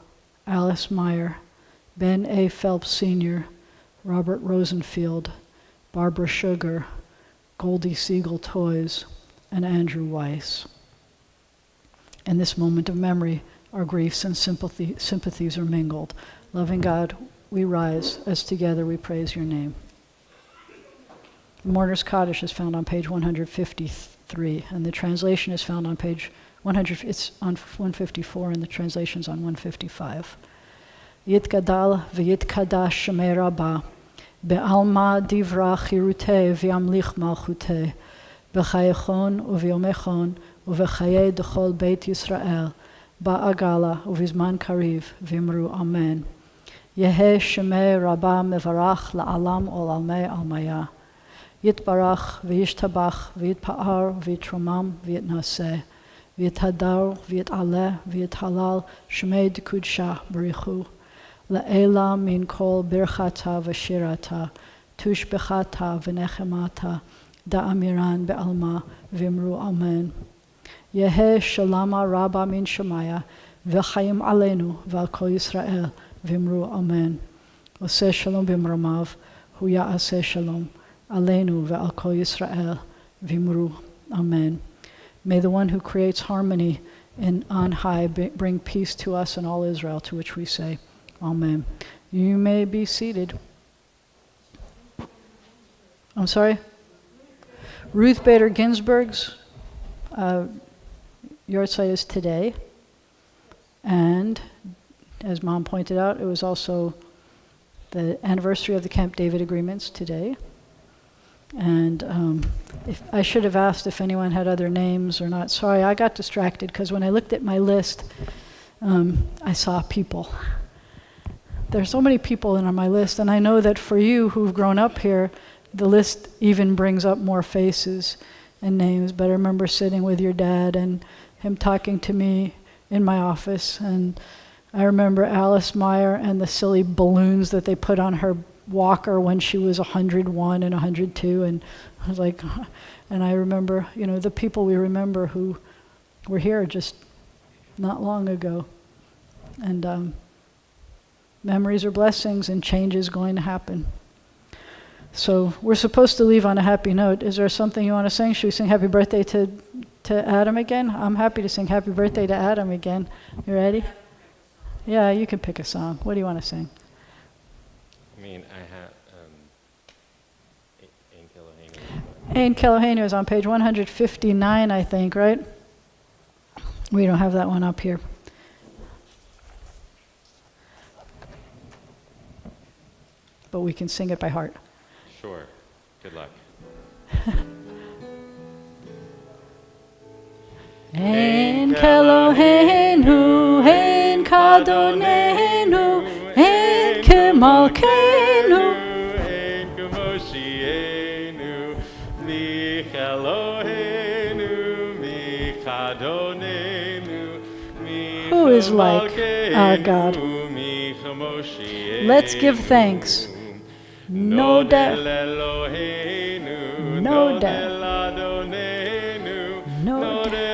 Alice Meyer, Ben A. Phelps Sr., Robert Rosenfield, Barbara Sugar, Goldie Siegel Toys, and Andrew Weiss. In this moment of memory, our griefs and sympathies are mingled. Loving God, we rise as together we praise your name. Mourner's Kaddish is found on page 153, and the translation is found on page 100. It's on 154, and the translation's on 155. Yitgadal v'yitkadash shemei Rabbah, be'alma divra chirutei v'yamlich malchutei, b'chayechon u'v'yomechon u'v'chayei d'chol beit Yisrael, ba'agala u'vizman kariv v'imru amen. Yeheh shemei Rabbah mevarach la'alam olamei almaya. Yitbarach v'yishtabach v'yitpa'ar v'yitromam v'yitnaseh. V'yithadar v'yitaleh v'yithalal shemei d'kudsha b'richu. La'ela min kol birchata v'shirata, tushbechata v'nechemata, da'amiran be'alma v'imru amen. Yeheh shalama rabba min shemaya, v'chayim aleinu v'al kol Yisrael v'imru amen. Oseh shalom b'mramav, hu ya'aseh shalom, aleinu v'al kol Yisrael v'imru amen. May the one who creates harmony on high bring peace to us and all Israel, to which we say, amen. You may be seated. I'm sorry? Ruth Bader Ginsburg's yortzeit is today. And as Mom pointed out, it was also the anniversary of the Camp David agreements today. And if I should have asked if anyone had other names or not. Sorry, I got distracted because when I looked at my list, I saw people. There's so many people on my list, and I know that for you who've grown up here, the list even brings up more faces and names. But I remember sitting with your dad and him talking to me in my office, and I remember Alice Meyer and the silly balloons that they put on her walker when she was 101 and 102, and I was like, and I remember, the people we remember who were here just not long ago. And memories are blessings, and change is going to happen. So we're supposed to leave on a happy note. Is there something you want to sing? Should we sing happy birthday to Adam again? I'm happy to sing happy birthday to Adam again. You ready? Yeah, you can pick a song. What do you want to sing? I mean, I have Ein Keloheinu. Ein Keloheinu is on page 159, I think, right? We don't have that one up here. But we can sing it by heart. Sure. Good luck. Ein Keloheinu, Ein Kadonenu, Ein Kemalkeinu. Ein Kemoshienu, Mich Eloheinu, Mich Adonenu, Mich Who is like our God? Mich Moshienu. Let's give thanks. No death, Eloheinu, no death, Adonenu, no death.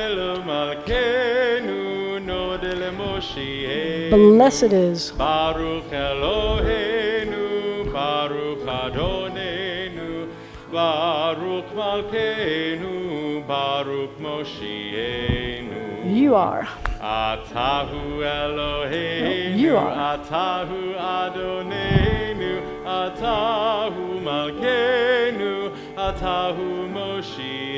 Malkeinu, Nodel Moshienu. Blessed is Baruch Eloheinu, Baruch Adonenu, Baruch Malkeinu, Baruch Moshienu. you are. Atahu Eloheinu, You are. Atahu Adonenu, Atahu Malkeinu, Atahu Moshienu.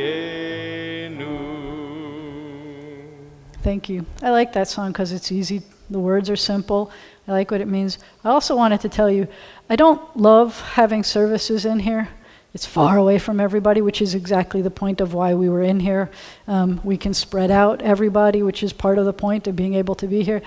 Thank you. I like that song because it's easy. The words are simple. I like what it means. I also wanted to tell you, I don't love having services in here. It's far away from everybody, which is exactly the point of why we were in here. We can spread out everybody, which is part of the point of being able to be here.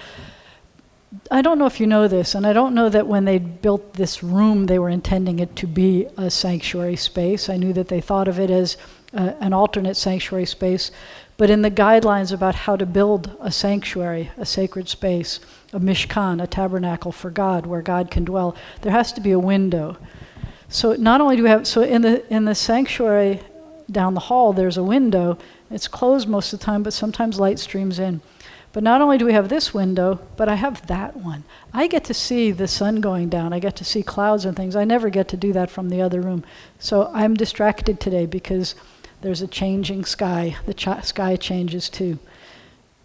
I don't know if you know this, and I don't know that when they built this room, they were intending it to be a sanctuary space. I knew that they thought of it as an alternate sanctuary space. But in the guidelines about how to build a sanctuary, a sacred space, a mishkan, a tabernacle for God, where God can dwell, there has to be a window. So not only do we have, so in the sanctuary down the hall, there's a window. It's closed most of the time, but sometimes light streams in. But not only do we have this window, but I have that one. I get to see the sun going down. I get to see clouds and things. I never get to do that from the other room. So I'm distracted today because there's a changing sky. The sky changes too.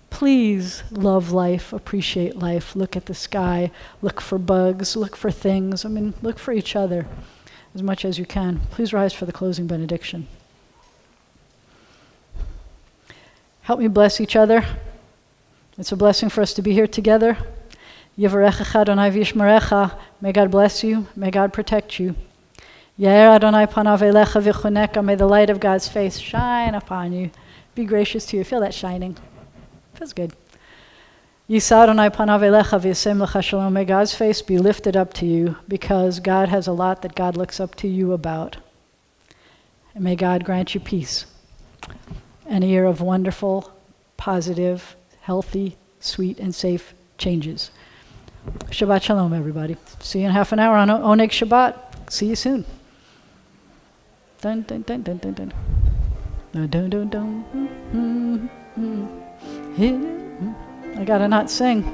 Please love life, appreciate life, look at the sky, look for bugs, look for things. I mean, look for each other as much as you can. Please rise for the closing benediction. Help me bless each other. It's a blessing for us to be here together. Yivarechecha Adonai v'yishmerecha. May God bless you. May God protect you. Yair Adonai panav elecha v'chuneka. May the light of God's face shine upon you. Be gracious to you. Feel that shining. Feels good. Yisa Adonai panav elecha v'yasem lecha shalom. May God's face be lifted up to you because God has a lot that God looks up to you about. And may God grant you peace and a year of wonderful, positive, healthy, sweet, and safe changes. Shabbat shalom, everybody. See you in half an hour on Oneg Shabbat. See you soon. Dun, dun, dun, dun, dun, dun. Dun, dun, dun, dun. I gotta not sing.